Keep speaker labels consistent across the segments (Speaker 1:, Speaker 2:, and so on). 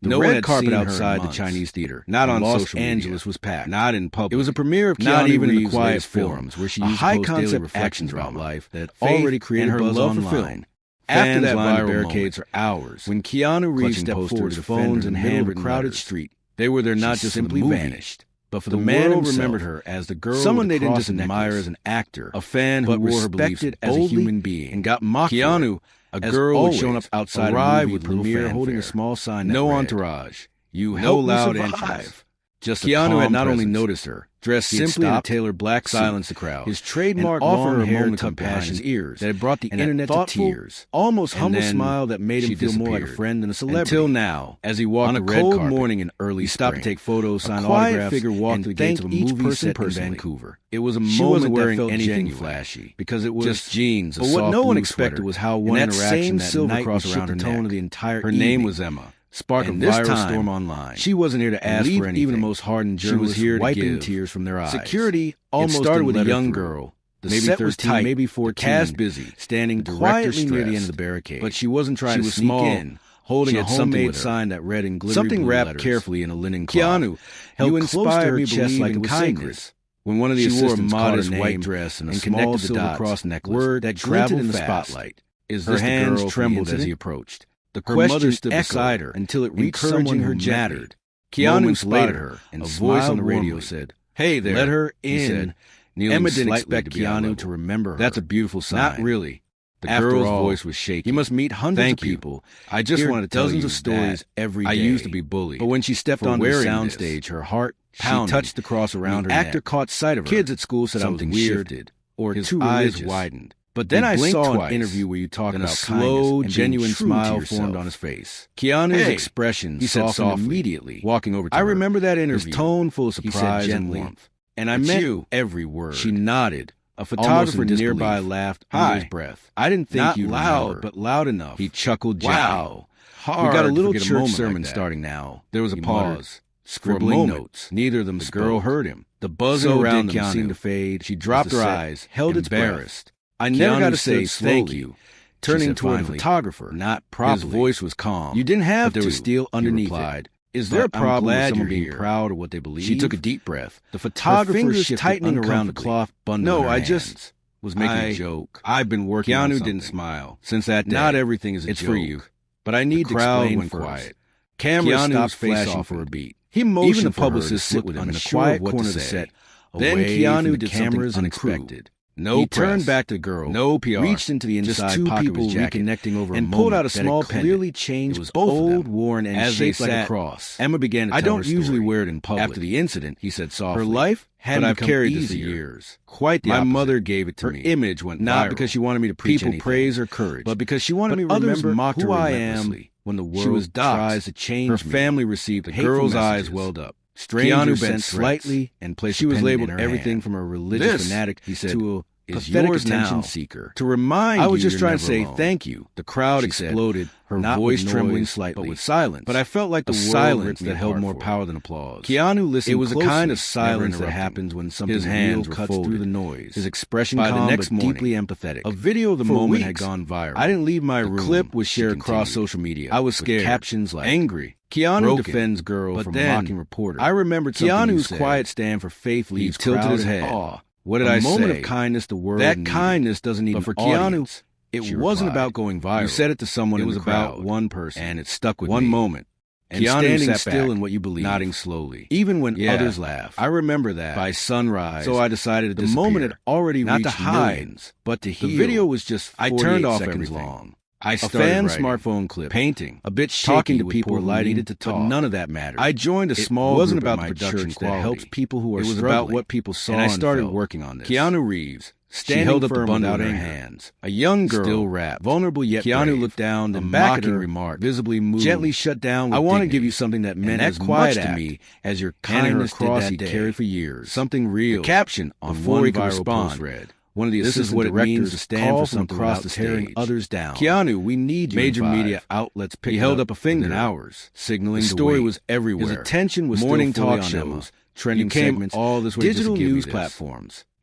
Speaker 1: No red carpet outside the Chinese theater, not on Los Angeles, was packed, not in public. It was a premiere of not even in the quiet forums where she used high-concept reflections about life that already created her love for film. After that viral barricades for hours, when Keanu Reeves stepped forward to phones and handwritten crowded street, they were there not just simply vanished, but for the man who remembered her as the girl, someone they didn't just admire as an actor, a fan who wore her beliefs as a human being, and got mocked. Keanu, a girl who had shown up outside a movie premiere holding a small sign, no entourage, you no loud entries. Just Keanu had not only noticed her, dressed simply in a tailored black suit, silenced the crowd. His trademark long hair tucked behind his ears that had brought the internet to tears. Almost humble smile that made him feel more like a friend than a celebrity. Until now, as he walked on a cold morning in early spring, stopped to take photos, sign autographs, figure walked to the gates of a movie set in Vancouver. It was a moment that felt anything flashy because it was just jeans. But what no one expected was how one interaction that night crossed around the tone of the entire evening. Her name was Emma. Sparked a viral storm online. She wasn't here to ask for anything. Even the most hardened journalists were wiping tears from their eyes. Security almost started with a young girl. The maybe set 13, was tight, maybe 14, cast busy, standing quietly near the end of the barricade. But she wasn't trying to sneak in, holding a homemade sign that read in glittery something wrapped letters. Carefully in a linen cloth. Keanu held inspired me chest like it was kindness. When one of the assistants wore a modest white dress and a small silver cross necklace that glinted in the spotlight, her hands trembled as he approached. The question stood beside her until it reached someone who mattered. Keanu spotted her, and a voice on the radio said, "Hey there, let her in." Emma didn't expect Keanu to remember her. That's a beautiful sign. Not really. The girl's voice was shaky. You must meet hundreds of people. I just wanted to tell dozens of stories every day. I used to be bullied. But when she stepped onto the soundstage, her heart pounded. She touched the cross around her neck. The actor caught sight of her. Kids at school said something weird, or his eyes widened. But then I saw an interview where you talked about a slow, genuine smile formed on his face. Keanu's expression softened immediately, walking over to her. I remember that interview. His tone full of surprise and warmth. And I meant every word. She nodded. A photographer nearby laughed under his breath. I didn't think you loud, but loud enough. He chuckled gently. Wow. We got a little church sermon starting now. There was a pause. Scribbling notes. Neither of them spoke. The girl heard him. The buzzing around them seemed to fade. She dropped her eyes, held its breath. I never got to say thank you. Turning toward the photographer, not properly. His voice was calm. You didn't have to. There was steel underneath it. Is there a problem with someone being proud of what they believe? She took a deep breath. The photographer shifted tightening around the cloth bundle. No, I just was making a joke. I've been working on something. Keanu didn't smile. Since that day, not everything is a joke. It's for you. But I need to explain first. Quiet. Cameras stopped flashing for a beat. He motioned even the publicist sit with him in a quiet corner of the set. Then Keanu did something unexpected. He turned back to the girl, reached into the inside pocket of his jacket, reconnecting over and pulled out a small, clearly changed, old, worn, and shaped like a cross. Emma began to tell her story. I don't usually wear it in public. After the incident, he said softly, her life hadn't carried this for years. Quite the opposite. My mother gave it to me. Her image went not viral. Because she wanted me to preach anything. People praise her courage, but because she wanted me to remember who I am when the world tries to change me. Her family received the girl's eyes welled up. Keanu bent slightly and placed. She was labeled everything from a religious fanatic, he said, to a pathetic attention seeker. To remind you, I was just trying to say thank you. The crowd exploded, her voice trembling slightly, but with silence. But I felt like the silence that held more power than applause. Keanu listened. It was a kind of silence that happens when something real cuts through the noise. His expression calm, the next morning, deeply empathetic. A video of the moment had gone viral. I didn't leave my room. The clip was shared across social media. I was scared. Captions like angry. Keanu defends girl from mocking reporter. I remembered Keanu's quiet stand for faith leaves. He tilted his head. What did I say? A moment of kindness the world needed. That kindness doesn't need an audience. But for Keanu, it wasn't about going viral. You said it to someone in the crowd. It was about one person. And it stuck with me. One moment. And Keanu standing still in what you believe, nodding slowly, even when others laugh. I remember that by sunrise. So I decided to disappear. The moment had already reached millions, but to heal. The video was just 48 turned off seconds long. I started a fan smartphone clip, painting, a bit shaky, talking to people who needed to talk. But none of that mattered. I joined a small group at my church that helps people who are struggling. It was about what people saw, and I started working on this. Keanu Reeves, standing firm without her hands, a young girl, still wrapped, vulnerable yet Keanu brave. Looked down, and mocking remark, visibly moved, gently shut down. I want to give you something that meant as much to me as your kindness cross he carried for years. Something real. The caption on one viral post read, one of the assistant directors to stand for something across the tearing others down. Keanu, we need you. Major media outlets picked. He held up a finger in hours, signaling the story was everywhere. His attention was morning talk shows, trending segments, all this way digital news platforms.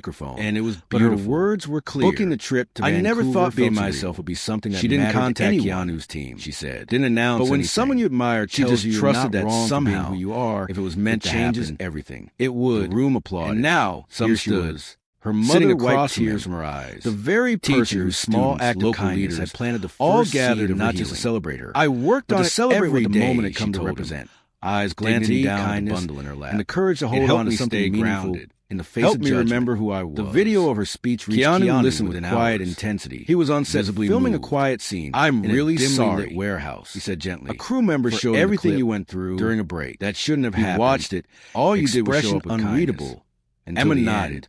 Speaker 1: microphone,
Speaker 2: and it was
Speaker 1: but her
Speaker 2: beautiful.
Speaker 1: words were clear.
Speaker 2: Booking the trip to
Speaker 1: I
Speaker 2: Vancouver
Speaker 1: never thought being
Speaker 2: felt
Speaker 1: myself would be something that
Speaker 2: she didn't
Speaker 1: mattered to
Speaker 2: contact
Speaker 1: anyone.
Speaker 2: Keanu's team,
Speaker 1: She said.
Speaker 2: didn't announce
Speaker 1: But when
Speaker 2: anything.
Speaker 1: someone you admire
Speaker 2: She
Speaker 1: tells
Speaker 2: just
Speaker 1: you you're
Speaker 2: trusted
Speaker 1: not
Speaker 2: that
Speaker 1: wrong
Speaker 2: somehow,
Speaker 1: for being who you are,
Speaker 2: if it was meant
Speaker 1: it
Speaker 2: to
Speaker 1: changes
Speaker 2: happen,
Speaker 1: everything.
Speaker 2: it would.
Speaker 1: The room applauded.
Speaker 2: And now,
Speaker 1: some
Speaker 2: here she
Speaker 1: stood.
Speaker 2: was.
Speaker 1: Her
Speaker 2: Sitting
Speaker 1: mother wiped
Speaker 2: across
Speaker 1: tears
Speaker 2: from
Speaker 1: from her eyes.
Speaker 2: The very
Speaker 1: Teachers,
Speaker 2: person whose small
Speaker 1: students,
Speaker 2: act of
Speaker 1: local
Speaker 2: kindness
Speaker 1: leaders
Speaker 2: had planted the first
Speaker 1: all
Speaker 2: seed
Speaker 1: gathered
Speaker 2: of
Speaker 1: not
Speaker 2: her
Speaker 1: just to
Speaker 2: healing.
Speaker 1: celebrate her.
Speaker 2: I worked
Speaker 1: but
Speaker 2: on
Speaker 1: to
Speaker 2: it
Speaker 1: celebrate
Speaker 2: every
Speaker 1: what the
Speaker 2: day,
Speaker 1: moment had
Speaker 2: she
Speaker 1: come to
Speaker 2: told him.
Speaker 1: represent.
Speaker 2: Eyes
Speaker 1: Dignity,
Speaker 2: glancing down at the
Speaker 1: kindness,
Speaker 2: bundle in her lap,
Speaker 1: and the courage to
Speaker 2: It
Speaker 1: hold
Speaker 2: helped
Speaker 1: on to
Speaker 2: me
Speaker 1: something
Speaker 2: stay
Speaker 1: meaningful
Speaker 2: grounded
Speaker 1: in the face
Speaker 2: helped
Speaker 1: of
Speaker 2: me
Speaker 1: judgment.
Speaker 2: remember who I was.
Speaker 1: The video of her speech reached
Speaker 2: Keanu listened
Speaker 1: within
Speaker 2: with quiet
Speaker 1: hours.
Speaker 2: intensity.
Speaker 1: He was on set
Speaker 2: visibly
Speaker 1: filming
Speaker 2: moved.
Speaker 1: a quiet scene.
Speaker 2: I'm
Speaker 1: in
Speaker 2: really
Speaker 1: a dimly
Speaker 2: sorry,
Speaker 1: lit warehouse.
Speaker 2: he said gently.
Speaker 1: A crew member
Speaker 2: for
Speaker 1: showed
Speaker 2: everything
Speaker 1: the clip
Speaker 2: you went through
Speaker 1: during a break.
Speaker 2: that shouldn't have
Speaker 1: He
Speaker 2: happened.
Speaker 1: watched it.
Speaker 2: All you did was show
Speaker 1: Expression
Speaker 2: up with
Speaker 1: unreadable.
Speaker 2: kindness.
Speaker 1: Until
Speaker 2: Emma
Speaker 1: the
Speaker 2: nodded.
Speaker 1: end.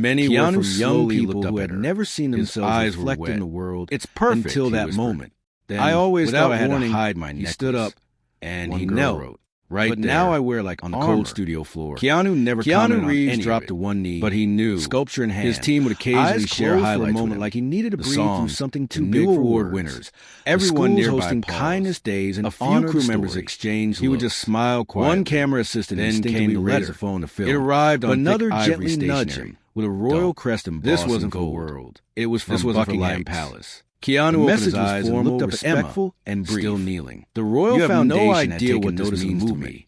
Speaker 1: Many were
Speaker 2: Keanu
Speaker 1: from young
Speaker 2: slowly
Speaker 1: people
Speaker 2: looked
Speaker 1: who
Speaker 2: up
Speaker 1: had
Speaker 2: at her.
Speaker 1: never seen
Speaker 2: His
Speaker 1: themselves
Speaker 2: eyes were
Speaker 1: reflected
Speaker 2: wet.
Speaker 1: in the world.
Speaker 2: "It's perfect,"
Speaker 1: until
Speaker 2: he
Speaker 1: that
Speaker 2: whispered.
Speaker 1: moment.
Speaker 2: Then,
Speaker 1: I always
Speaker 2: without
Speaker 1: thought I had to
Speaker 2: warning,
Speaker 1: hide my
Speaker 2: he
Speaker 1: necklace.
Speaker 2: stood up
Speaker 1: and
Speaker 2: one
Speaker 1: he
Speaker 2: girl
Speaker 1: knelt
Speaker 2: wrote,
Speaker 1: right
Speaker 2: but
Speaker 1: there
Speaker 2: now I wear like
Speaker 1: on the
Speaker 2: armor.
Speaker 1: cold studio floor.
Speaker 2: Keanu never commented
Speaker 1: Keanu
Speaker 2: on
Speaker 1: Reeves
Speaker 2: any
Speaker 1: dropped
Speaker 2: of
Speaker 1: to
Speaker 2: it,
Speaker 1: one knee,
Speaker 2: but he knew,
Speaker 1: sculpture in hand,
Speaker 2: his team would occasionally
Speaker 1: eyes
Speaker 2: share
Speaker 1: closed
Speaker 2: highlights
Speaker 1: for a moment
Speaker 2: with him.
Speaker 1: like he needed to
Speaker 2: The
Speaker 1: breathe through
Speaker 2: songs,
Speaker 1: something
Speaker 2: the
Speaker 1: too
Speaker 2: new
Speaker 1: big for
Speaker 2: award
Speaker 1: words.
Speaker 2: winners,
Speaker 1: Everyone
Speaker 2: the schools
Speaker 1: nearby
Speaker 2: hosting
Speaker 1: paused.
Speaker 2: kindness days, and
Speaker 1: A few
Speaker 2: honored
Speaker 1: crew
Speaker 2: the
Speaker 1: members
Speaker 2: story.
Speaker 1: exchanged
Speaker 2: He would
Speaker 1: looks.
Speaker 2: just smile quietly.
Speaker 1: One camera assistant
Speaker 2: then
Speaker 1: instinctively
Speaker 2: came the
Speaker 1: raised
Speaker 2: letter.
Speaker 1: the phone to film.
Speaker 2: It arrived
Speaker 1: but
Speaker 2: on
Speaker 1: another
Speaker 2: thick ivory
Speaker 1: gently nudged
Speaker 2: stationery
Speaker 1: him with a royal
Speaker 2: Don't.
Speaker 1: crest embossed
Speaker 2: This
Speaker 1: in
Speaker 2: wasn't for
Speaker 1: gold.
Speaker 2: world.
Speaker 1: It was from
Speaker 2: This wasn't for
Speaker 1: Buckingham
Speaker 2: likes.
Speaker 1: Palace.
Speaker 2: Keanu
Speaker 1: The
Speaker 2: opened
Speaker 1: message
Speaker 2: his
Speaker 1: was
Speaker 2: eyes and
Speaker 1: formal,
Speaker 2: looked up at Emma,
Speaker 1: respectful, and brief.
Speaker 2: still kneeling.
Speaker 1: The royal
Speaker 2: "You have
Speaker 1: foundation
Speaker 2: no
Speaker 1: had
Speaker 2: idea
Speaker 1: taken
Speaker 2: what this
Speaker 1: notice of the
Speaker 2: means to
Speaker 1: movement,"
Speaker 2: me,"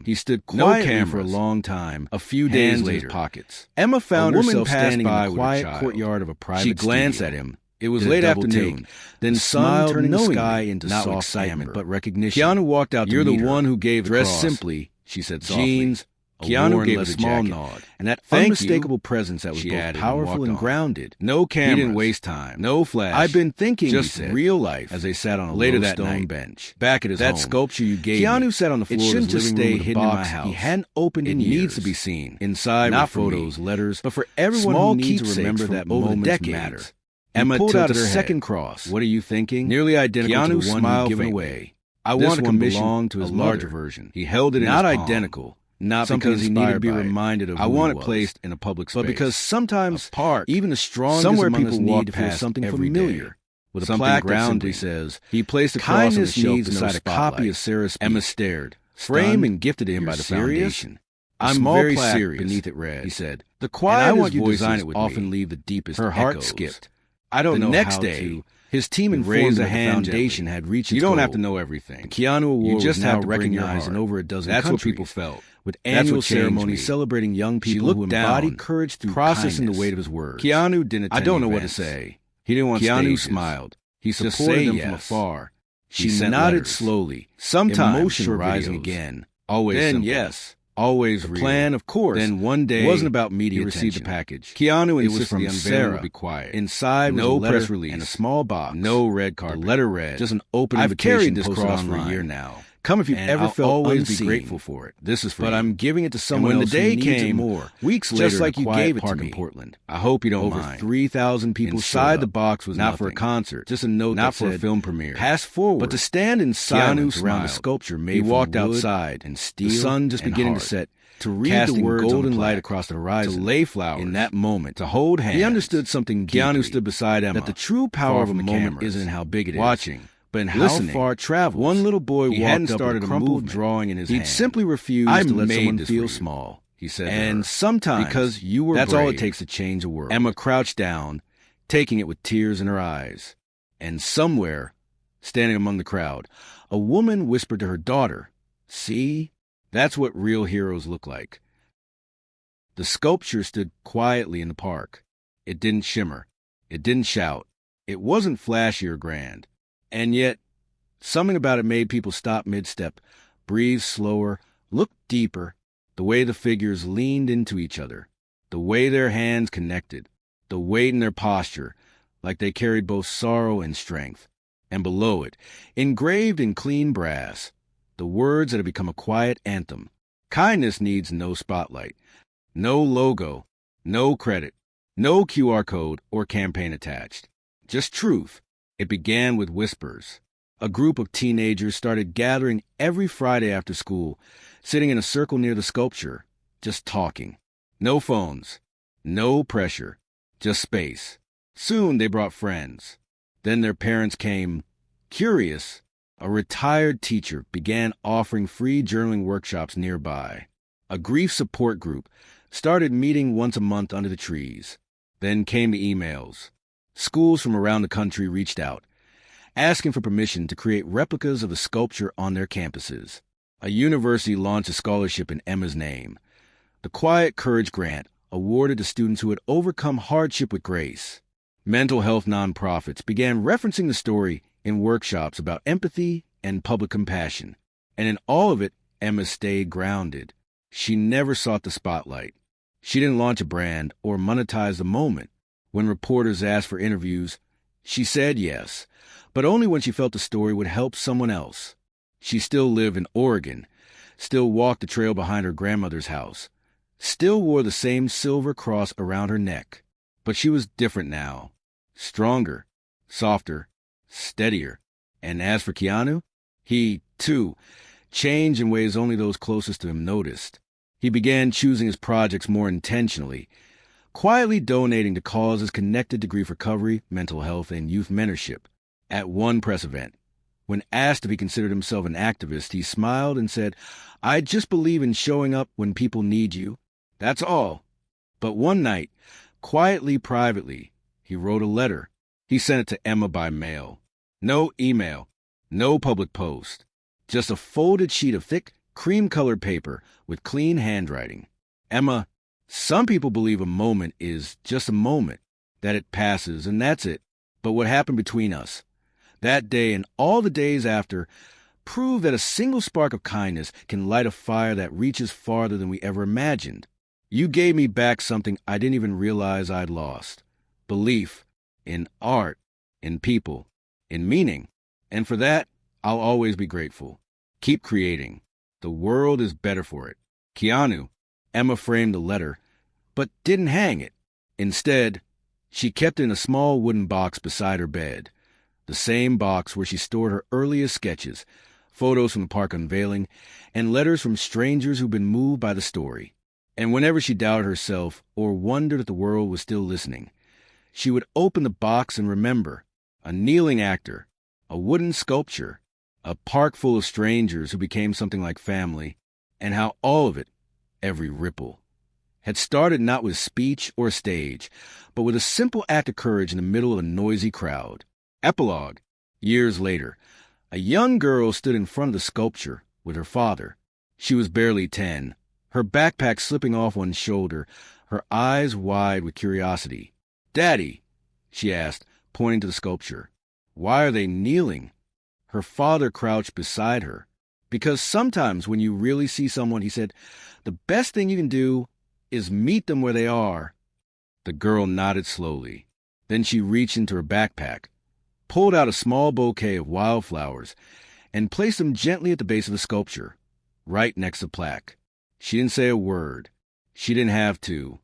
Speaker 1: him. He stood quietly for a long time. A few days later, pockets. Emma found herself standing in the quiet courtyard of a private studio. She glanced at him. It was late afternoon. Then smiled, turning the sky into soft excitement, but recognition. Keanu walked out to meet her. You're the one who gave the cross. Dressed simply, she said softly. Jeans. Keanu gave a small nod, and that unmistakable presence that was both powerful and grounded. No cameras. He didn't waste time. No flash. I've been thinking, just real life. As they sat on a low stone bench, back at his home. That sculpture you gave Keanu sat on the floor. It shouldn't just stay hidden in my house. He hadn't opened it in years. It needs to be seen. Inside, not photos, letters, but for everyone who needs to remember that moment matters. Emma pulled out a second cross. What are you thinking? Nearly identical to the one he'd given away. I want to belong to his larger version. He held it in his palm. Not identical. Not
Speaker 2: something
Speaker 1: because he needed to be
Speaker 2: inspired by it.
Speaker 1: reminded of
Speaker 2: I
Speaker 1: who
Speaker 2: want
Speaker 1: he
Speaker 2: it
Speaker 1: was,
Speaker 2: placed in a public space.
Speaker 1: but because sometimes
Speaker 2: a park,
Speaker 1: even the strongest
Speaker 2: somewhere
Speaker 1: among
Speaker 2: people
Speaker 1: us
Speaker 2: walk
Speaker 1: need to feel
Speaker 2: past
Speaker 1: something
Speaker 2: every
Speaker 1: familiar.
Speaker 2: day.
Speaker 1: With a
Speaker 2: Something
Speaker 1: plaque that
Speaker 2: grounding.
Speaker 1: simply says,
Speaker 2: He placed a cross on the
Speaker 1: kindness
Speaker 2: shelf
Speaker 1: needs no
Speaker 2: beside a copy
Speaker 1: spotlight.
Speaker 2: of Sarah's speech.
Speaker 1: Emma stared,
Speaker 2: Framed
Speaker 1: stunned,
Speaker 2: and gifted to him
Speaker 1: "You're
Speaker 2: by the
Speaker 1: serious?"
Speaker 2: foundation.
Speaker 1: I'm
Speaker 2: small
Speaker 1: very
Speaker 2: plaque
Speaker 1: serious.
Speaker 2: Beneath it read,
Speaker 1: he said.
Speaker 2: The
Speaker 1: And I
Speaker 2: quietest
Speaker 1: want you to
Speaker 2: voices
Speaker 1: design it with
Speaker 2: often
Speaker 1: me.
Speaker 2: leave the deepest
Speaker 1: Her heart
Speaker 2: echoes.
Speaker 1: skipped.
Speaker 2: I don't
Speaker 1: The
Speaker 2: know
Speaker 1: next
Speaker 2: how
Speaker 1: day,
Speaker 2: to.
Speaker 1: his team
Speaker 2: He
Speaker 1: informed
Speaker 2: raised
Speaker 1: him
Speaker 2: a
Speaker 1: that the
Speaker 2: hand
Speaker 1: foundation
Speaker 2: gently.
Speaker 1: had reached its
Speaker 2: You don't
Speaker 1: goal.
Speaker 2: have to know everything.
Speaker 1: The Keanu Award
Speaker 2: You just
Speaker 1: was now
Speaker 2: have to bring your
Speaker 1: recognized in
Speaker 2: heart.
Speaker 1: over a dozen
Speaker 2: That's
Speaker 1: countries.
Speaker 2: what people felt.
Speaker 1: With
Speaker 2: That's
Speaker 1: annual
Speaker 2: what changed
Speaker 1: ceremonies
Speaker 2: me.
Speaker 1: celebrating young
Speaker 2: She
Speaker 1: people
Speaker 2: looked
Speaker 1: who
Speaker 2: down,
Speaker 1: embodied courage through
Speaker 2: processing
Speaker 1: kindness.
Speaker 2: the weight of his words.
Speaker 1: Keanu didn't attend
Speaker 2: I don't know
Speaker 1: the
Speaker 2: what to
Speaker 1: events.
Speaker 2: say. He didn't want
Speaker 1: Keanu
Speaker 2: stages.
Speaker 1: smiled.
Speaker 2: He
Speaker 1: Just
Speaker 2: supported
Speaker 1: say
Speaker 2: them
Speaker 1: yes.
Speaker 2: from afar.
Speaker 1: She
Speaker 2: He sent
Speaker 1: nodded
Speaker 2: letters.
Speaker 1: slowly,
Speaker 2: Sometimes
Speaker 1: emotion
Speaker 2: short
Speaker 1: rising
Speaker 2: videos.
Speaker 1: again.
Speaker 2: Always
Speaker 1: Then
Speaker 2: simple.
Speaker 1: yes.
Speaker 2: Always
Speaker 1: The
Speaker 2: real.
Speaker 1: plan, of course,
Speaker 2: Then one day
Speaker 1: wasn't about media
Speaker 2: he received the
Speaker 1: attention.
Speaker 2: package.
Speaker 1: Keanu
Speaker 2: It was
Speaker 1: insisted
Speaker 2: from
Speaker 1: the unveiling
Speaker 2: Sarah.
Speaker 1: would be quiet.
Speaker 2: Inside
Speaker 1: no
Speaker 2: was a letter
Speaker 1: press release
Speaker 2: and a small box.
Speaker 1: No red carpet.
Speaker 2: The letter read,
Speaker 1: Just an open
Speaker 2: I've
Speaker 1: invitation
Speaker 2: carried this
Speaker 1: posted
Speaker 2: cross
Speaker 1: online
Speaker 2: for a year now.
Speaker 1: Come if you've
Speaker 2: and
Speaker 1: ever
Speaker 2: I'll
Speaker 1: felt
Speaker 2: always
Speaker 1: unseen.
Speaker 2: be grateful for it. This is for
Speaker 1: But
Speaker 2: you.
Speaker 1: I'm giving it to
Speaker 2: And
Speaker 1: someone
Speaker 2: when
Speaker 1: else
Speaker 2: the day
Speaker 1: who needs it
Speaker 2: came,
Speaker 1: more.
Speaker 2: weeks later,
Speaker 1: Just like
Speaker 2: in a
Speaker 1: you
Speaker 2: quiet
Speaker 1: gave it
Speaker 2: park
Speaker 1: to
Speaker 2: in
Speaker 1: me.
Speaker 2: Portland.
Speaker 1: I hope you don't
Speaker 2: Over
Speaker 1: mind.
Speaker 2: 3,000 people
Speaker 1: Inside
Speaker 2: showed
Speaker 1: the
Speaker 2: up.
Speaker 1: box was
Speaker 2: Not
Speaker 1: nothing.
Speaker 2: for a concert.
Speaker 1: Just a note
Speaker 2: Not
Speaker 1: that
Speaker 2: for a
Speaker 1: said,
Speaker 2: film premiere.
Speaker 1: pass forward.
Speaker 2: But to stand in
Speaker 1: Keanu
Speaker 2: silence around the
Speaker 1: smiled.
Speaker 2: sculpture made
Speaker 1: He
Speaker 2: from
Speaker 1: walked
Speaker 2: wood
Speaker 1: outside
Speaker 2: and steel,
Speaker 1: the sun just
Speaker 2: and
Speaker 1: beginning
Speaker 2: heart.
Speaker 1: to set,
Speaker 2: To read
Speaker 1: casting
Speaker 2: the words
Speaker 1: golden
Speaker 2: on the
Speaker 1: light
Speaker 2: plaque,
Speaker 1: across the horizon,
Speaker 2: to lay flowers,
Speaker 1: in that moment,
Speaker 2: to hold hands.
Speaker 1: He understood something deeply.
Speaker 2: Keanu stood beside Emma.
Speaker 1: That the true power
Speaker 2: far
Speaker 1: of a
Speaker 2: from the
Speaker 1: moment
Speaker 2: cameras,
Speaker 1: isn't in how big it is,
Speaker 2: watching,
Speaker 1: but in
Speaker 2: listening.
Speaker 1: how far it travels.
Speaker 2: One little boy
Speaker 1: He
Speaker 2: walked
Speaker 1: hadn't
Speaker 2: up
Speaker 1: started
Speaker 2: with
Speaker 1: a
Speaker 2: a crumpled
Speaker 1: movement.
Speaker 2: drawing in his
Speaker 1: He'd
Speaker 2: hand.
Speaker 1: simply refused
Speaker 2: I
Speaker 1: to let
Speaker 2: made
Speaker 1: someone
Speaker 2: this
Speaker 1: feel
Speaker 2: for you,
Speaker 1: small.
Speaker 2: he said to
Speaker 1: And
Speaker 2: her.
Speaker 1: sometimes,
Speaker 2: Because you were
Speaker 1: that's all it
Speaker 2: brave.
Speaker 1: takes to change a world.
Speaker 2: Emma crouched down, taking it with tears in her eyes.
Speaker 1: And somewhere, standing among the crowd, a woman whispered to her daughter, "See, that's what real heroes look like." The sculpture stood quietly in the park. It didn't shimmer. It didn't shout. It wasn't flashy or grand. And yet, something about it made people stop mid-step, breathe slower, look deeper, the way the figures leaned into each other, the way their hands connected, the weight in their posture, like they carried both sorrow and strength. And below it, engraved in clean brass, the words that have become a quiet anthem. Kindness needs no spotlight, no logo, no credit, no QR code or campaign attached. Just truth. It began with whispers. A group of teenagers started gathering every Friday after school, sitting in a circle near the sculpture, just talking. No phones, no pressure, just space. Soon they brought friends. Then their parents came. Curious, a retired teacher began offering free journaling workshops nearby. A grief support group started meeting once a month under the trees. Then came the emails. Schools from around the country reached out, asking for permission to create replicas of the sculpture on their campuses. A university launched a scholarship in Emma's name. The Quiet Courage Grant, awarded to students who had overcome hardship with grace. Mental health nonprofits began referencing the story in workshops about empathy and public compassion. And in all of it, Emma stayed grounded. She never sought the spotlight. She didn't launch a brand or monetize the moment. When reporters asked for interviews, she said yes, but only when she felt the story would help someone else. She still lived in Oregon, still walked the trail behind her grandmother's house, still wore the same silver cross around her neck. But she was different now. Stronger, softer, steadier. And as for Keanu, he, too, changed in ways only those closest to him noticed. He began choosing his projects more intentionally, quietly donating to causes connected to grief recovery, mental health, and youth mentorship. At one press event, when asked if he considered himself an activist, he smiled and said, "I just believe in showing up when people need you. That's all." But one night, quietly, privately, he wrote a letter. He sent it to Emma by mail. No email, no public post, just a folded sheet of thick, cream-colored paper with clean handwriting. "Emma, some people believe a moment is just a moment, that it passes and that's it. But what happened between us, that day and all the days after, prove that a single spark of kindness can light a fire that reaches farther than we ever imagined. You gave me back something I didn't even realize I'd lost. Belief in art, in people, in meaning. And for that, I'll always be grateful. Keep creating. The world is better for it. Keanu." Emma framed the letter, but didn't hang it. Instead, she kept it in a small wooden box beside her bed, the same box where she stored her earliest sketches,
Speaker 2: photos from the park unveiling, and letters from strangers who'd been moved by the story. And whenever she doubted herself or wondered if the world was still listening, she would open the box and remember a kneeling actor, a wooden sculpture, a park full of strangers who became something like family, and how all of it, every ripple, had started not with speech or stage, but with a simple act of courage in the middle of a noisy crowd. Epilogue. Years later, a young girl stood in front of the sculpture with her father. She was barely 10, her backpack slipping off one shoulder, her eyes wide with curiosity. "Daddy," she asked, pointing to the sculpture, "why are they kneeling?" Her father crouched beside her. "Because sometimes when you really see someone," he said, "the best thing you can do is meet them where they are." The girl nodded slowly. Then she reached into her backpack, pulled out a small bouquet of wildflowers, and placed them gently at the base of the sculpture, right next to the plaque. She didn't say a word. She didn't have to.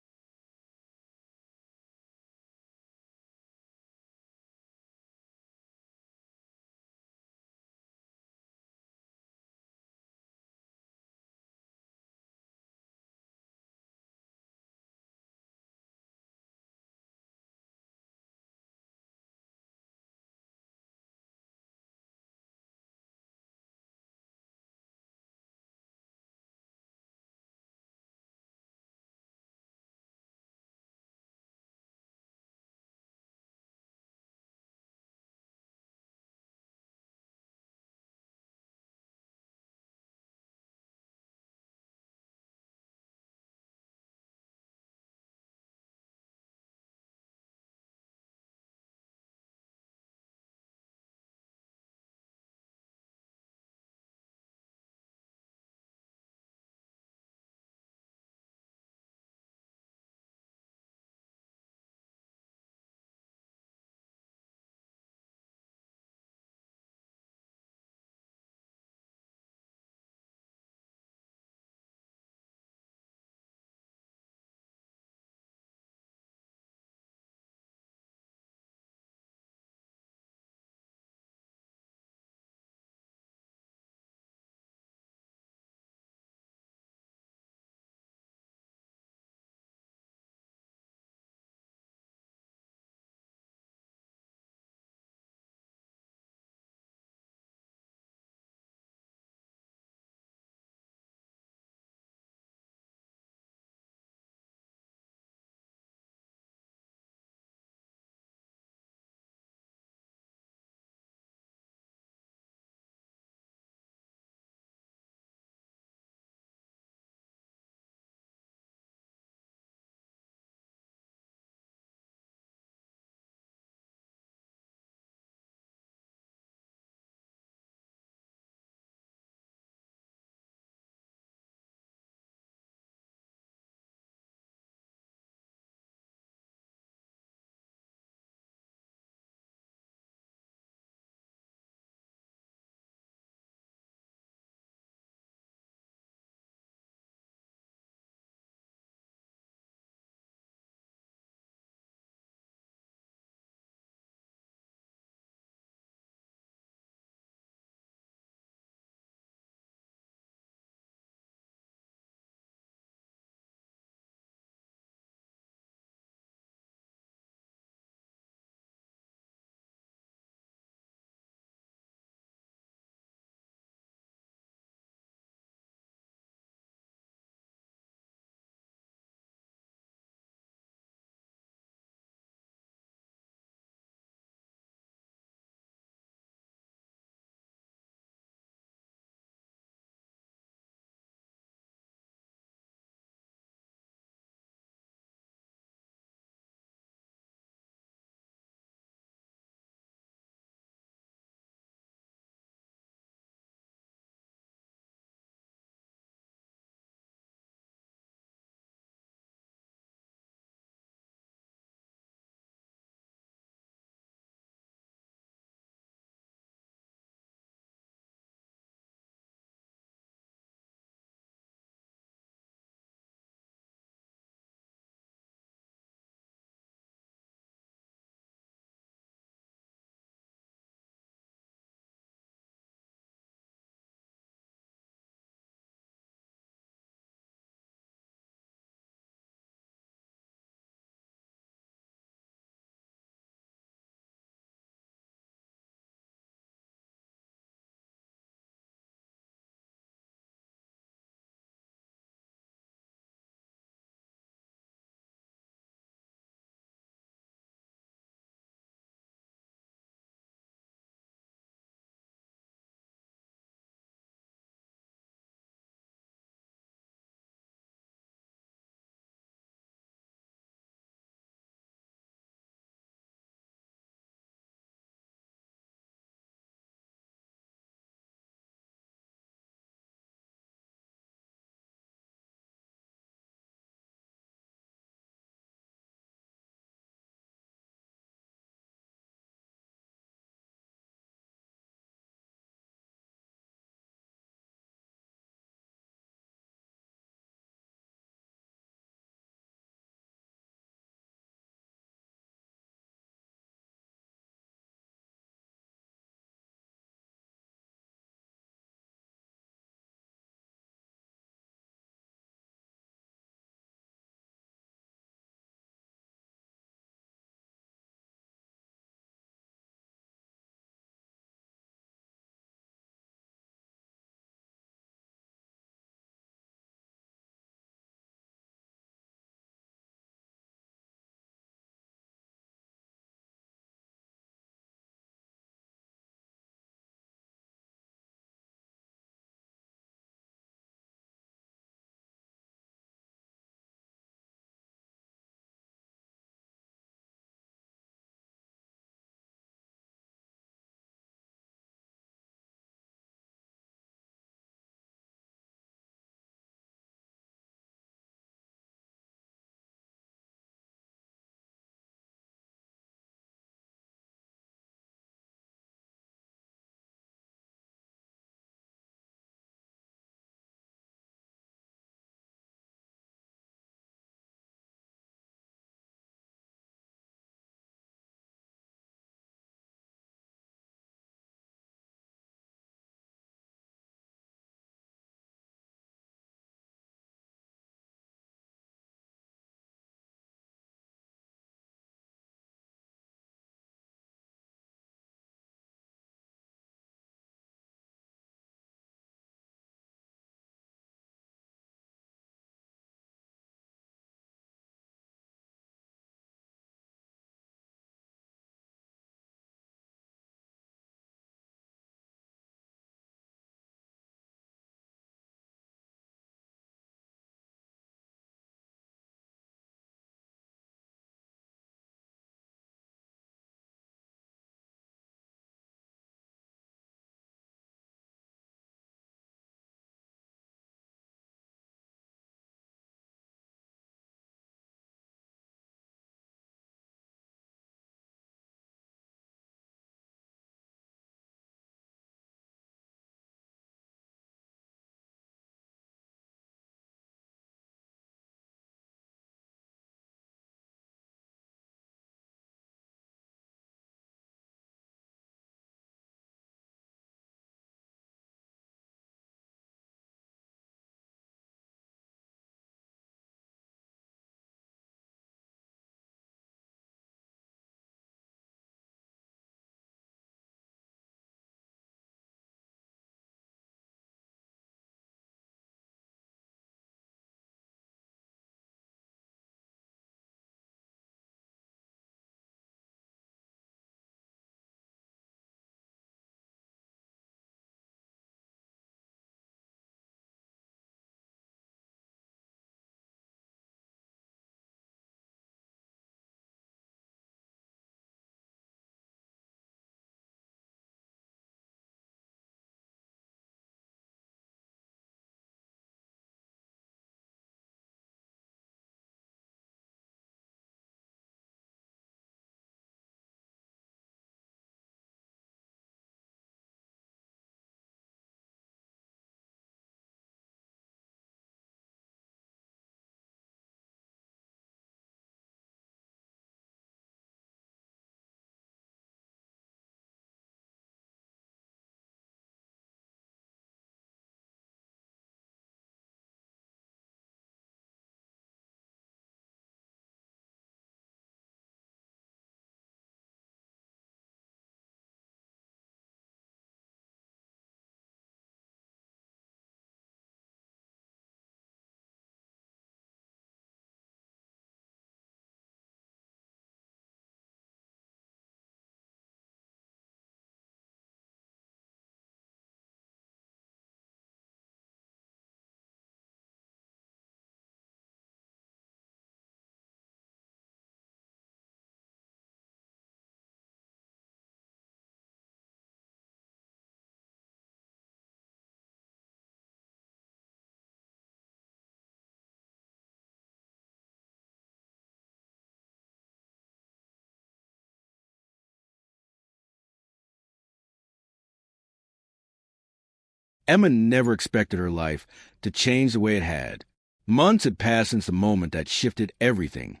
Speaker 2: Emma never expected her life to change the way it had. Months had passed since the moment that shifted everything.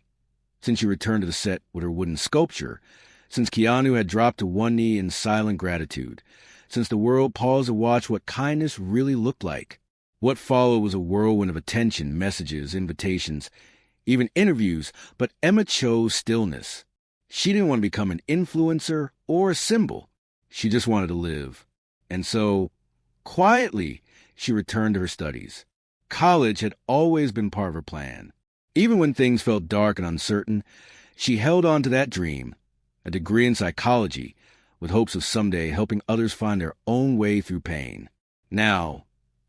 Speaker 2: Since she returned to the set with her wooden sculpture, since Keanu had dropped to one knee in silent gratitude, since the world paused to watch what kindness really looked like. What followed was a whirlwind of attention, messages, invitations, even interviews, but Emma chose stillness. She didn't want to become an influencer or a symbol. She just wanted to live. And so, quietly, she returned to her studies. College had always been part of her plan. Even when things felt dark and uncertain, she held on to that dream, a degree in psychology, with hopes of someday helping others find their own way through pain. Now,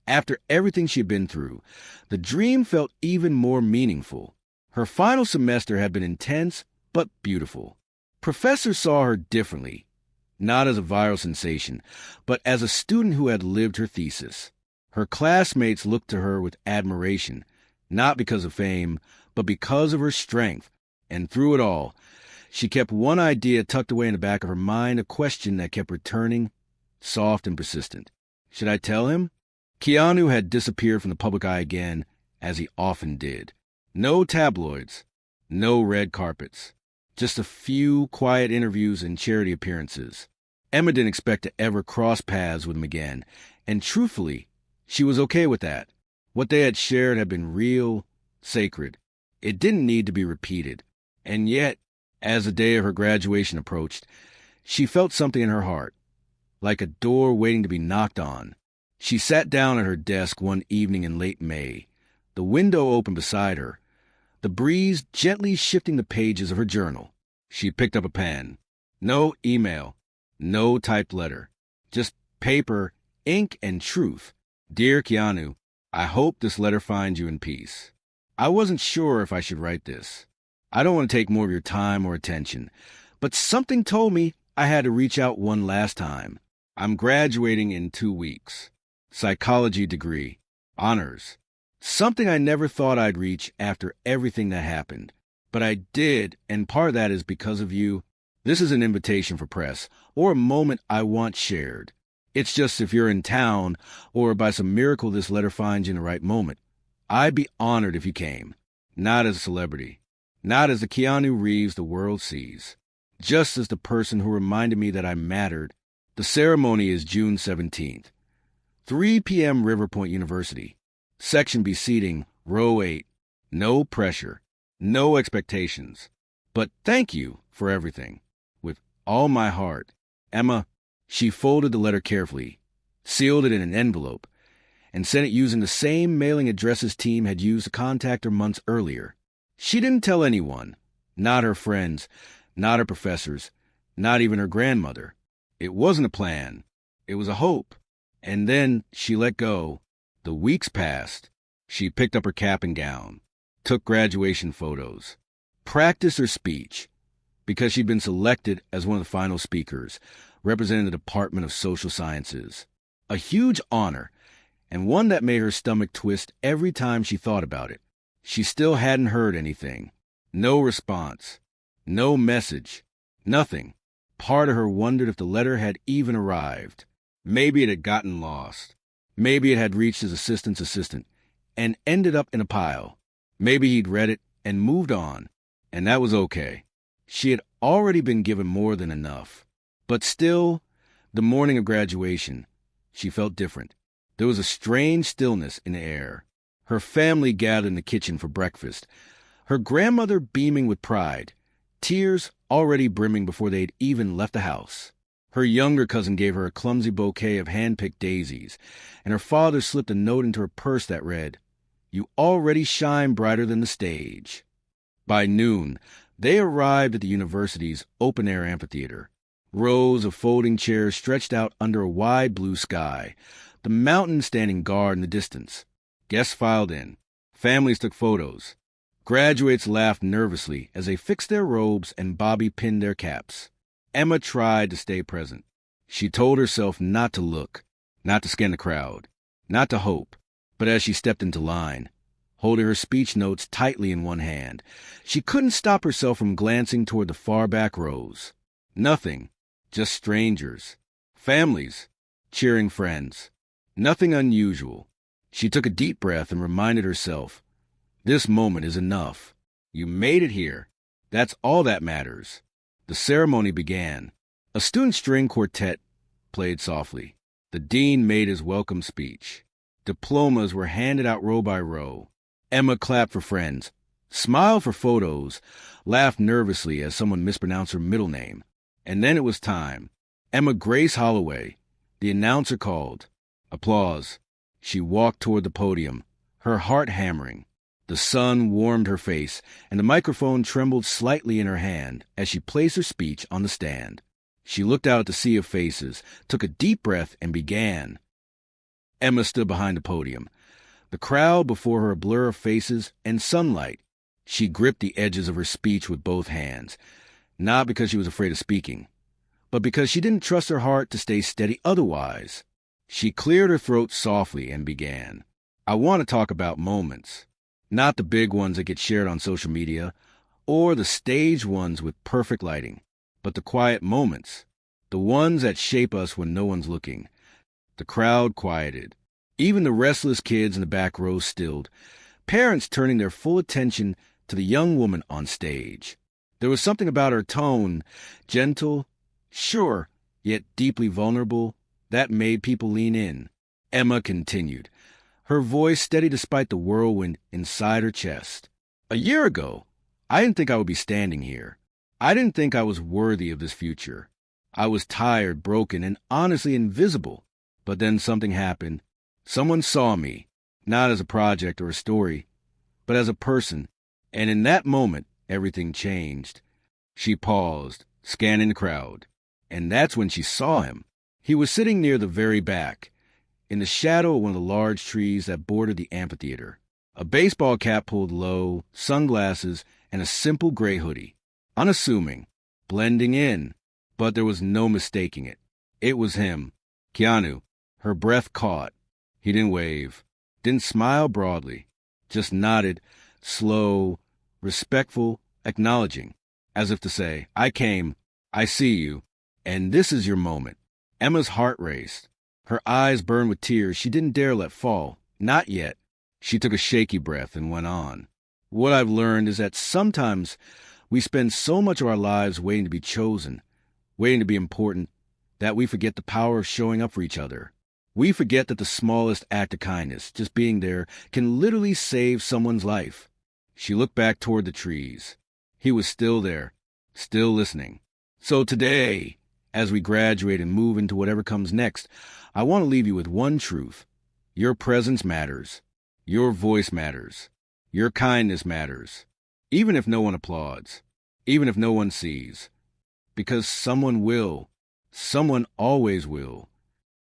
Speaker 2: after everything she'd been through, the dream felt even more meaningful. Her final semester had been intense, but beautiful. Professors saw her differently, not as a viral sensation, but as a student who had lived her thesis. Her classmates looked to her with admiration, not because of fame, but because of her strength. And through it all, she kept one idea tucked away in the back of her mind, a question that kept returning, soft and persistent. Should I tell him? Keanu had disappeared from the public eye again, as he often did. No tabloids, no red carpets, just a few quiet interviews and charity appearances. Emma didn't expect to ever cross paths with him again, and truthfully, she was okay with that. What they had shared had been real, sacred. It didn't need to be repeated. And yet, as the day of her graduation approached, she felt something in her heart, like a door waiting to be knocked on. She sat down at her desk one evening in late May, the window open beside her, the breeze gently shifting the pages of her journal. She picked up a pen. No email, no typed letter, just paper, ink, and truth. Dear Keanu, I hope this letter finds you in peace. I wasn't sure if I should write this. I don't want to take more of your time or attention, but something told me I had to reach out one last time. I'm graduating in 2 weeks. Psychology degree. Honors. Something I never thought I'd reach after everything that happened. But I did, and part of that is because of you. This is an invitation for press, or a moment I want shared. It's just if you're in town, or by some miracle this letter finds you in the right moment, I'd be honored if you came. Not as a celebrity. Not as the Keanu Reeves the world sees. Just as the person who reminded me that I mattered. The ceremony is June 17th. 3 p.m. River Point University. Section B seating, row 8. No pressure. No expectations. But thank you for everything. With all my heart. Emma. She folded the letter carefully, sealed it in an envelope, and sent it using the same mailing address his team had used to contact her months earlier. She didn't tell anyone, not her friends, not her professors, not even her grandmother. It wasn't a plan. It was a hope. And then she let go. The weeks passed. She picked up her cap and gown, took graduation photos, practiced her speech, because she'd been selected as one of the final speakers, representing the Department of Social Sciences. A huge honor, and one that made her stomach twist every time she thought about it. She still hadn't heard anything. No response. No message. Nothing. Part of her wondered if the letter had even arrived. Maybe it had gotten lost. Maybe it had reached his assistant's assistant and ended up in a pile. Maybe he'd read it and moved on, and that was okay. She had already been given more than enough. But still, the morning of graduation, she felt different. There was a strange stillness in the air. Her family gathered in the kitchen for breakfast, her grandmother beaming with pride, tears already brimming before they'd even left the house. Her younger cousin gave her a clumsy bouquet of hand-picked daisies, and her father slipped a note into her purse that read, "You already shine brighter than the stage." By noon, they arrived at the university's open-air amphitheater. Rows of folding chairs stretched out under a wide blue sky, the mountains standing guard in the distance. Guests filed in. Families took photos. Graduates laughed nervously as they fixed their robes and bobby-pinned their caps. Emma tried to stay present. She told herself not to look, not to scan the crowd, not to hope. But as she stepped into line, holding her speech notes tightly in one hand, she couldn't stop herself from glancing toward the far back rows. Nothing. Just strangers, families, cheering friends. Nothing unusual. She took a deep breath and reminded herself, this moment is enough. You made it here. That's all that matters. The ceremony began. A student string quartet played softly. The dean made his welcome speech. Diplomas were handed out row by row. Emma clapped for friends, smiled for photos, laughed nervously as someone mispronounced her middle name. And then it was time. Emma Grace Holloway. The announcer called. Applause. She walked toward the podium, her heart hammering. The sun warmed her face, and the microphone trembled slightly in her hand as she placed her speech on the stand. She looked out at the sea of faces, took a deep breath, and began. Emma stood behind the podium, the crowd before her a blur of faces and sunlight. She gripped the edges of her speech with both hands, not because she was afraid of speaking, but because she didn't trust her heart to stay steady otherwise. She cleared her throat softly and began. I want to talk about moments. Not the big ones that get shared on social media, or the staged ones with perfect lighting, but the quiet moments, the ones that shape us when no one's looking. The crowd quieted. Even the restless kids in the back row stilled, parents turning their full attention to the young woman on stage. There was something about her tone, gentle, sure, yet deeply vulnerable, that made people lean in. Emma continued, her voice steady despite the whirlwind inside her chest. A year ago, I didn't think I would be standing here. I didn't think I was worthy of this future. I was tired, broken, and honestly invisible. But then something happened. Someone saw me, not as a project or a story, but as a person. And in that moment, everything changed. She paused, scanning the crowd. And that's when she saw him. He was sitting near the very back, in the shadow of one of the large trees that bordered the amphitheater. A baseball cap pulled low, sunglasses, and a simple gray hoodie. Unassuming, blending in, but there was no mistaking it. It was him, Keanu. Her breath caught. He didn't wave, didn't smile broadly, just nodded, slow, respectful, acknowledging, as if to say, I came, I see you, and this is your moment. Emma's heart raced. Her eyes burned with tears she didn't dare let fall. Not yet. She took a shaky breath and went on. What I've learned is that sometimes we spend so much of our lives waiting to be chosen, waiting to be important, that we forget the power of showing up for each other. We forget that the smallest act of kindness, just being there, can literally save someone's life. She looked back toward the trees. He was still there, still listening. So today, as we graduate and move into whatever comes next, I want to leave you with one truth. Your presence matters. Your voice matters. Your kindness matters. Even if no one applauds. Even if no one sees. Because someone will. Someone always will.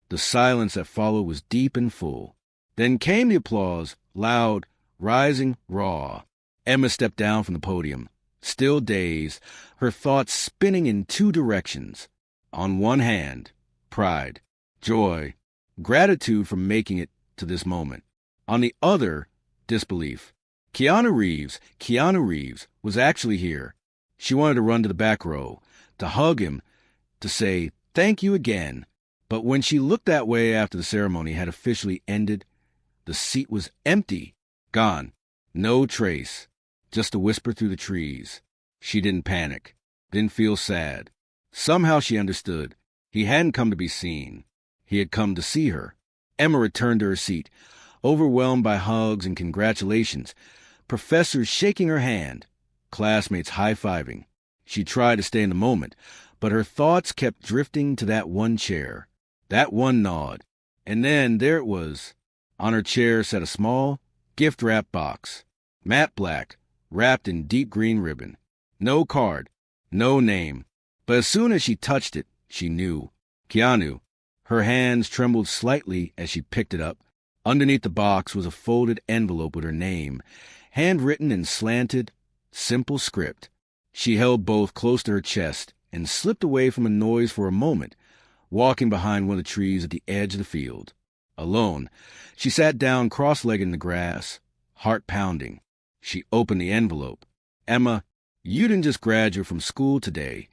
Speaker 2: The silence that followed was deep and full. Then came the applause, loud, rising, raw. Emma stepped down from the podium, still dazed, her thoughts spinning in two directions. On one hand, pride, joy, gratitude for making it to this moment. On the other, disbelief. Keanu Reeves was actually here. She wanted to run to the back row, to hug him, to say, thank you again. But when she looked that way after the ceremony had officially ended, the seat was empty, gone, no trace, just a whisper through the trees. She didn't panic, didn't feel sad. Somehow she understood. He hadn't come to be seen. He had come to see her. Emma returned to her seat, overwhelmed by hugs and congratulations, professors shaking her hand, classmates high-fiving. She tried to stay in the moment, but her thoughts kept drifting to that one chair, that one nod. And then there it was. On her chair sat a small, gift-wrapped box, matte black, wrapped in deep green ribbon. No card, no name. But as soon as she touched it, she knew. Keanu. Her hands trembled slightly as she picked it up. Underneath the box was a folded envelope with her name, handwritten in slanted, simple script. She held both close to her chest and slipped away from the noise for a moment, walking behind one of the trees at the edge of the field. Alone, she sat down cross-legged in the grass, heart pounding. She opened the envelope. Emma, you didn't just graduate from school today.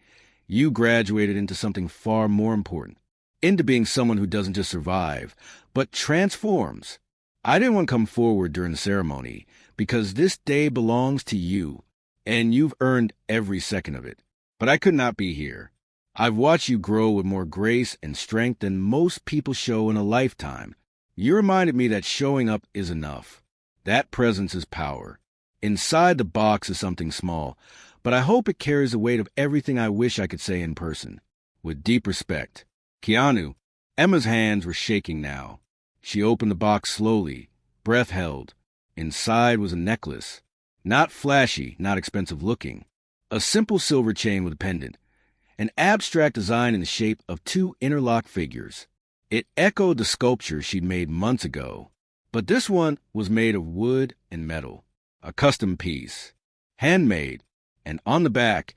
Speaker 2: You graduated into something far more important. into being someone who doesn't just survive, but transforms. I didn't want to come forward during the ceremony because this day belongs to you, and you've earned every second of it. But I could not be here. I've watched you grow with more grace and strength than most people show in a lifetime. You reminded me that showing up is enough. That presence is power. Inside the box is something small, but I hope it carries the weight of everything I wish I could say in person. With deep respect. Keanu. Emma's hands were shaking now. She opened the box slowly, breath held. Inside was a necklace. Not flashy, not expensive looking. A simple silver chain with a pendant. An abstract design in the shape of two interlocked figures. It echoed the sculpture she'd made months ago. But this one was made of wood and metal. A custom piece. Handmade. And on the back,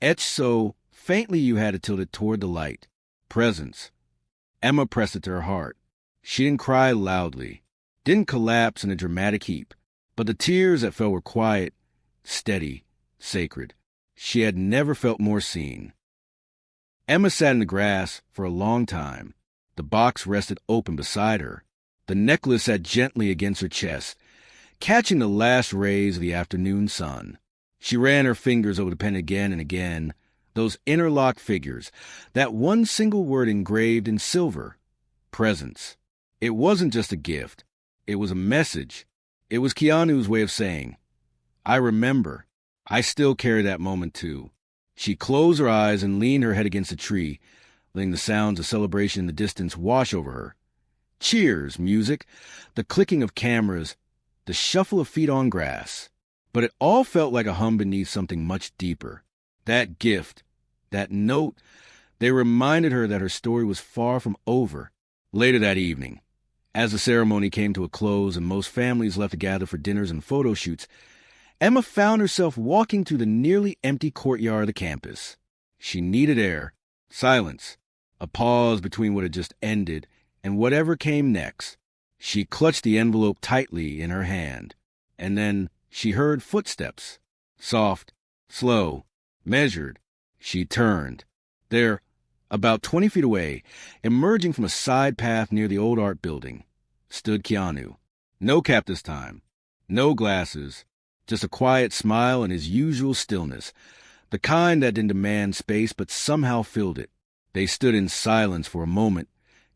Speaker 2: etched so faintly you had to tilt it toward the light. Presence. Emma pressed it to her heart. She didn't cry loudly, didn't collapse in a dramatic heap, but the tears that fell were quiet, steady, sacred. She had never felt more seen. Emma sat in the grass for a long time. The box rested open beside her. The necklace sat gently against her chest, catching the last rays of the afternoon sun. She ran her fingers over the pen again and again. Those interlocked figures, that one single word engraved in silver. Presence. It wasn't just a gift. It was a message. It was Keanu's way of saying, I remember. I still carry that moment too. She closed her eyes and leaned her head against a tree, letting the sounds of celebration in the distance wash over her. Cheers, music, the clicking of cameras, the shuffle of feet on grass. But it all felt like a hum beneath something much deeper. That gift, that note, they reminded her that her story was far from over. Later that evening, as the ceremony came to a close and most families left to gather for dinners and photo shoots, Emma found herself walking through the nearly empty courtyard of the campus. She needed air, silence, a pause between what had just ended and whatever came next. She clutched the envelope tightly in her hand, and then she heard footsteps. Soft, slow, measured. She turned. There, about 20 feet away, emerging from a side path near the old art building, stood Keanu. No cap this time. No glasses. Just a quiet smile and his usual stillness. The kind that didn't demand space but somehow filled it. They stood in silence for a moment,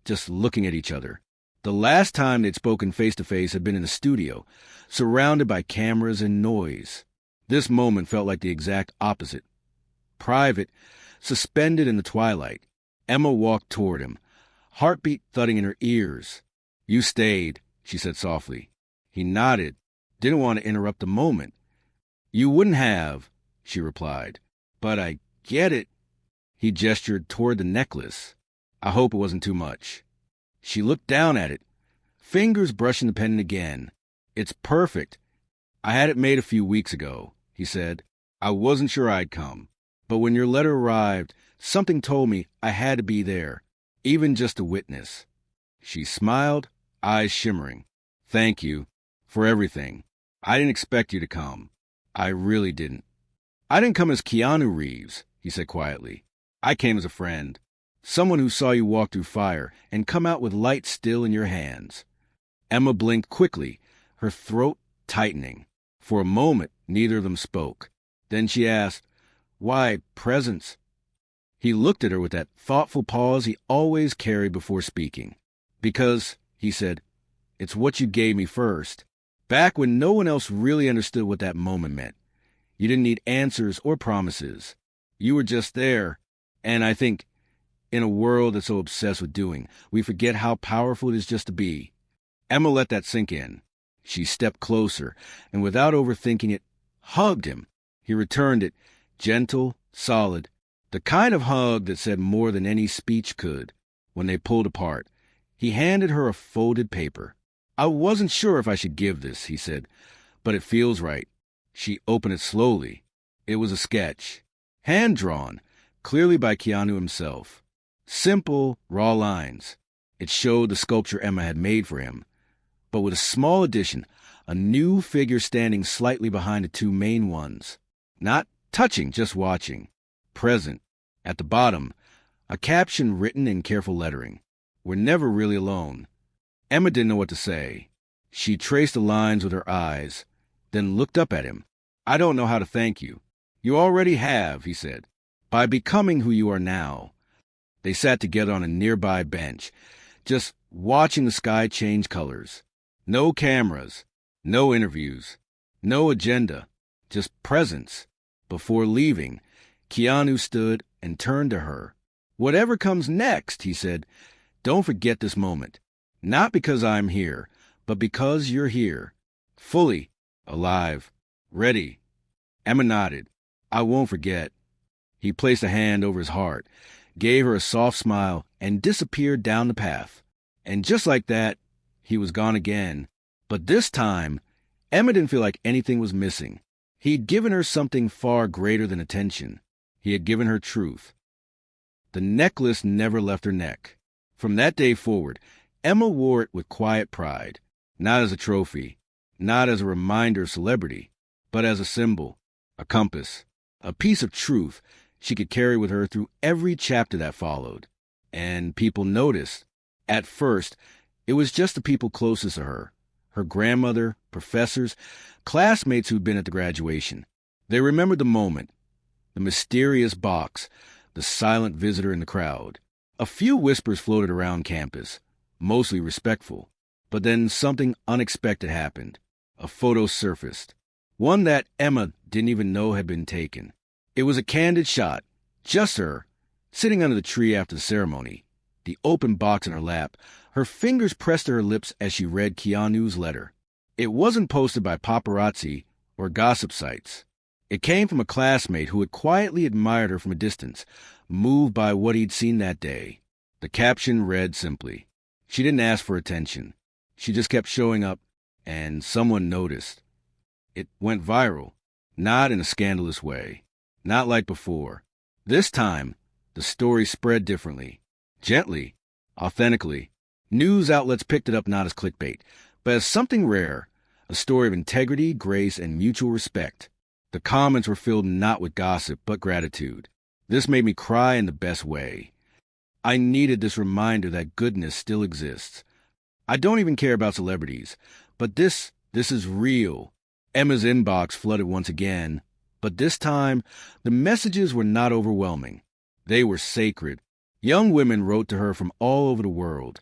Speaker 2: just looking at each other. The last time they'd spoken face-to-face had been in the studio, surrounded by cameras and noise. This moment felt like the exact opposite. Private, suspended in the twilight. Emma walked toward him, heartbeat thudding in her ears. You stayed, she said softly. He nodded, didn't want to interrupt the moment. You wouldn't have, she replied. But I get it. He gestured toward the necklace. I hope it wasn't too much. She looked down at it, fingers brushing the pendant again. It's perfect. I had it made a few weeks ago, he said. I wasn't sure I'd come. But when your letter arrived, something told me I had to be there, even just to witness. She smiled, eyes shimmering. Thank you for everything. I didn't expect you to come. I really didn't. I didn't come as Keanu Reeves, he said quietly. I came as a friend. Someone who saw you walk through fire and come out with light still in your hands. Emma blinked quickly, her throat tightening. For a moment, neither of them spoke. Then she asked, Why, presents? He looked at her with that thoughtful pause he always carried before speaking. Because, he said, it's what you gave me first. Back when no one else really understood what that moment meant. You didn't need answers or promises. You were just there. And I think, in a world that's so obsessed with doing, we forget how powerful it is just to be. Emma let that sink in. She stepped closer, and without overthinking it, hugged him. He returned it, gentle, solid, the kind of hug that said more than any speech could. When they pulled apart, he handed her a folded paper. I wasn't sure if I should give this, he said, but it feels right. She opened it slowly. It was a sketch, hand-drawn, clearly by Keanu himself. Simple, raw lines. It showed the sculpture Emma had made for him, but with a small addition, a new figure standing slightly behind the two main ones. Not touching, just watching. Present. At the bottom, A caption written in careful lettering. "We're never really alone." Emma didn't know what to say. She traced the lines with her eyes, then looked up at him. "I don't know how to thank you." "You already have," he said, "by becoming who you are now." They sat together on a nearby bench, just watching the sky change colors. No cameras, no interviews, no agenda, just presence. Before leaving, Keanu stood and turned to her. "Whatever comes next," he said, "don't forget this moment. Not because I'm here, but because you're here. Fully, alive, ready." Emma nodded. "I won't forget." He placed a hand over his heart, gave her a soft smile, and disappeared down the path. And just like that, he was gone again. But this time, Emma didn't feel like anything was missing. He'd given her something far greater than attention. He had given her truth. The necklace never left her neck. From that day forward, Emma wore it with quiet pride, not as a trophy, not as a reminder of celebrity, but as a symbol, a compass, a piece of truth she could carry with her through every chapter that followed. And people noticed. At first, it was just the people closest to her, her grandmother, professors, classmates who'd been at the graduation. They remembered the moment, the mysterious box, the silent visitor in the crowd. A few whispers floated around campus, mostly respectful. But then something unexpected happened. A photo surfaced, one that Emma didn't even know had been taken. It was a candid shot, just her, sitting under the tree after the ceremony, the open box in her lap, her fingers pressed to her lips as she read Keanu's letter. It wasn't posted by paparazzi or gossip sites. It came from a classmate who had quietly admired her from a distance, moved by what he'd seen that day. The caption read simply. She didn't ask for attention. She just kept showing up, and someone noticed. It went viral, not in a scandalous way, not like before. This time, the story spread differently, gently, authentically. News outlets picked it up not as clickbait, but as something rare, a story of integrity, grace, and mutual respect. The comments were filled not with gossip, but gratitude. This made me cry in the best way. I needed this reminder that goodness still exists. I don't even care about celebrities, but this is real. Emma's inbox flooded once again, but this time, the messages were not overwhelming. They were sacred. Young women wrote to her from all over the world,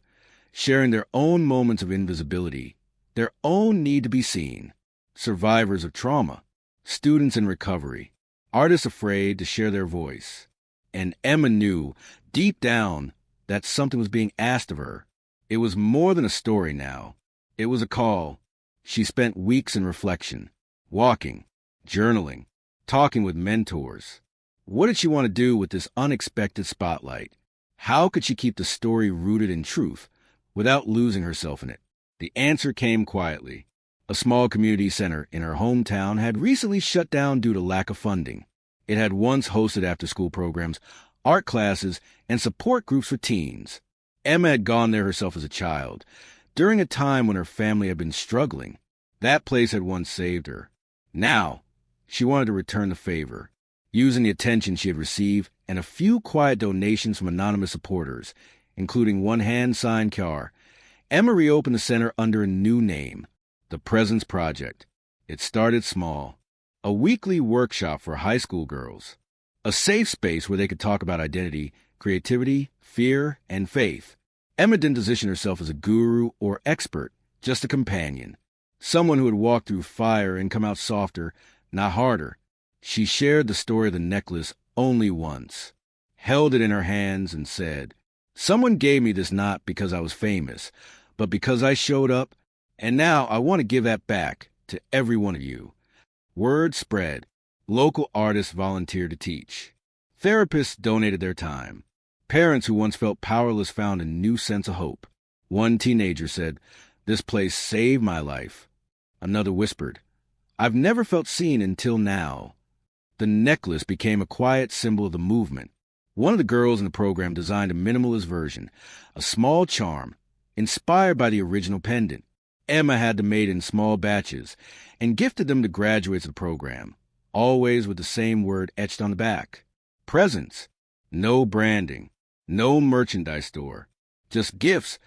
Speaker 2: sharing their own moments of invisibility, their own need to be seen. Survivors of trauma, students in recovery, artists afraid to share their voice. And Emma knew, deep down, that something was being asked of her. It was more than a story now. It was a call. She spent weeks in reflection, walking, journaling, talking with mentors. What did she want to do with this unexpected spotlight? How could she keep the story rooted in truth without losing herself in it? The answer came quietly. A small community center in her hometown had recently shut down due to lack of funding. It had once hosted after-school programs, art classes, and support groups for teens. Emma had gone there herself as a child, during a time when her family had been struggling. That place had once saved her. Now, she wanted to return the favor, using the attention she had received and a few quiet donations from anonymous supporters, including one hand-signed card. Emma reopened the center under a new name, the Presence Project. It started small. A weekly workshop for high school girls. A safe space where they could talk about identity, creativity, fear, and faith. Emma didn't position herself as a guru or expert, just a companion. Someone who had walked through fire and come out softer, not harder. She shared the story of the necklace only once, held it in her hands and said, "Someone gave me this not because I was famous, but because I showed up, and now I want to give that back to every one of you." Word spread. Local artists volunteered to teach. Therapists donated their time. Parents who once felt powerless found a new sense of hope. One teenager said, "This place saved my life." Another whispered, "I've never felt seen until now." The necklace became a quiet symbol of the movement. One of the girls in the program designed a minimalist version, a small charm, inspired by the original pendant. Emma had them made in small batches and gifted them to graduates of the program, always with the same word etched on the back. Presence. No branding. No merchandise store. Just gifts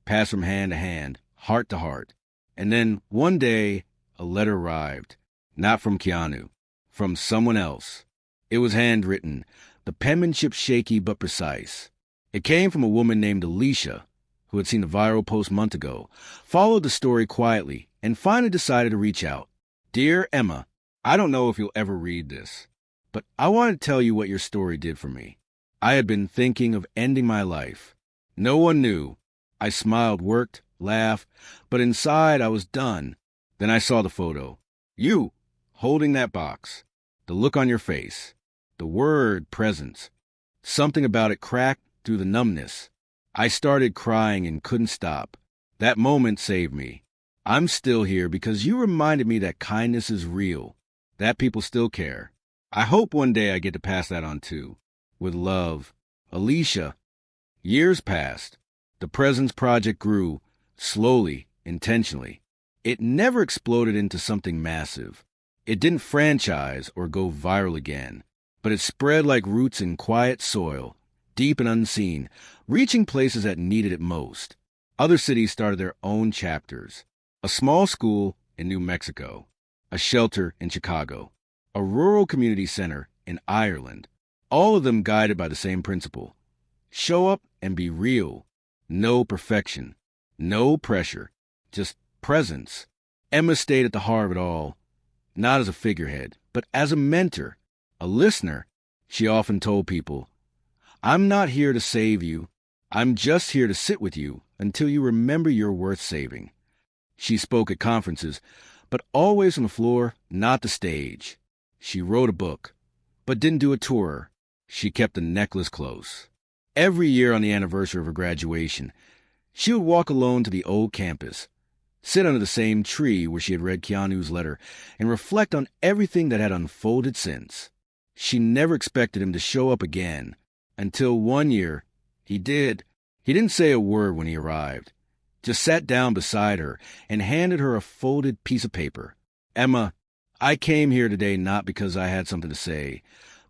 Speaker 2: passed from hand to hand, heart to heart. And then, one day, a letter arrived. Not from Keanu. From someone else. It was handwritten, the penmanship shaky but precise. It came from a woman named Alicia, who had seen the viral post months ago, followed the story quietly, and finally decided to reach out. Dear Emma, I don't know if you'll ever read this, but I want to tell you what your story did for me. I had been thinking of ending my life. No one knew. I smiled, worked, laughed, but inside I was done. Then I saw the photo. You, holding that box. The look on your face. The word presence. Something about it cracked through the numbness. I started crying and couldn't stop. That moment saved me. I'm still here because you reminded me that kindness is real, that people still care. I hope one day I get to pass that on too. With love, Alicia. Years passed. The Presence Project grew, slowly, intentionally. It never exploded into something massive. It didn't franchise or go viral again, but it spread like roots in quiet soil, deep and unseen, reaching places that needed it most. Other cities started their own chapters. A small school in New Mexico, a shelter in Chicago, a rural community center in Ireland, all of them guided by the same principle. Show up and be real. No perfection, no pressure, just presence. Emma stayed at the heart of it all, not as a figurehead, but as a mentor, a listener. She often told people, I'm not here to save you. I'm just here to sit with you until you remember you're worth saving. She spoke at conferences, but always on the floor, not the stage. She wrote a book, but didn't do a tour. She kept the necklace close. Every year on the anniversary of her graduation, she would walk alone to the old campus, sit under the same tree where she had read Keanu's letter, and reflect on everything that had unfolded since. She never expected him to show up again, until one year, he did. He didn't say a word when he arrived. Just sat down beside her and handed her a folded piece of paper. Emma, I came here today not because I had something to say,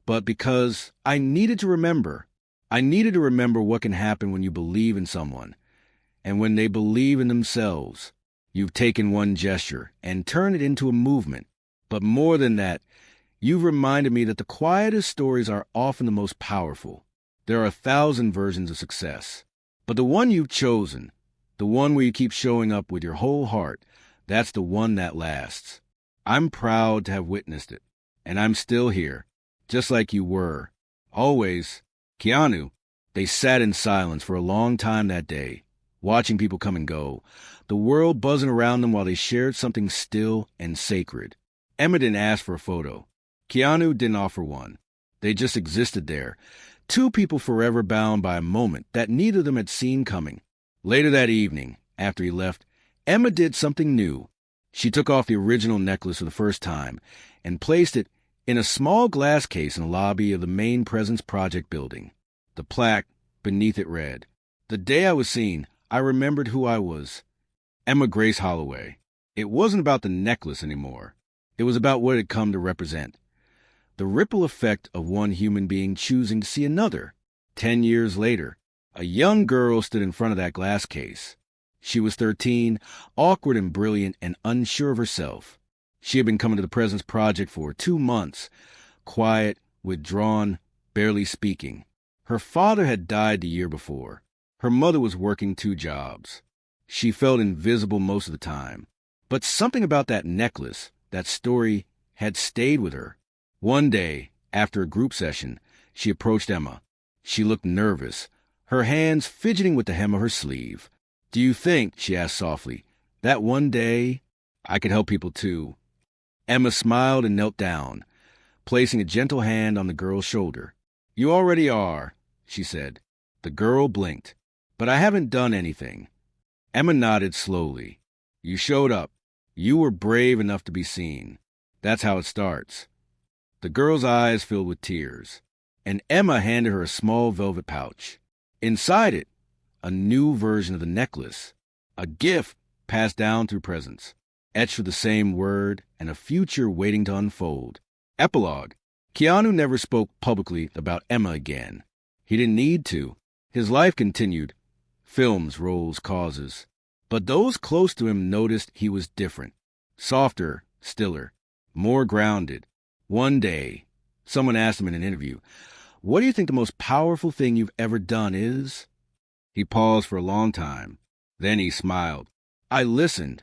Speaker 2: but because I needed to remember. I needed to remember what can happen when you believe in someone, and when they believe in themselves. You've taken one gesture and turned it into a movement. But more than that, you've reminded me that the quietest stories are often the most powerful. There are 1,000 versions of success, but the one you've chosen, the one where you keep showing up with your whole heart, that's the one that lasts. I'm proud to have witnessed it, and I'm still here, just like you were. Always. Keanu. They sat in silence for a long time that day, watching people come and go, the world buzzing around them while they shared something still and sacred. Emma didn't ask for a photo. Keanu didn't offer one. They just existed there, two people forever bound by a moment that neither of them had seen coming. Later that evening, after he left, Emma did something new. She took off the original necklace for the first time and placed it in a small glass case in the lobby of the main Presence Project building. The plaque beneath it read, "The day I was seen, I remembered who I was. Emma Grace Holloway." It wasn't about the necklace anymore. It was about what it had come to represent. The ripple effect of one human being choosing to see another. 10 years later, a young girl stood in front of that glass case. She was 13, awkward and brilliant and unsure of herself. She had been coming to the Presence Project for 2 months, quiet, withdrawn, barely speaking. Her father had died the year before. Her mother was working 2 jobs. She felt invisible most of the time. But something about that necklace, that story, had stayed with her. One day, after a group session, she approached Emma. She looked nervous, her hands fidgeting with the hem of her sleeve. "Do you think," she asked softly, "that one day I could help people too?" Emma smiled and knelt down, placing a gentle hand on the girl's shoulder. "You already are," she said. The girl blinked. "But I haven't done anything." Emma nodded slowly. "You showed up. You were brave enough to be seen. That's how it starts." The girl's eyes filled with tears, and Emma handed her a small velvet pouch. Inside it, a new version of the necklace, a gift passed down through presence, etched with the same word and a future waiting to unfold. Epilogue. Keanu never spoke publicly about Emma again. He didn't need to. His life continued. Films, roles, causes. But those close to him noticed he was different. Softer, stiller, more grounded. One day, someone asked him in an interview, "What do you think the most powerful thing you've ever done is?" He paused for a long time. Then he smiled. "I listened.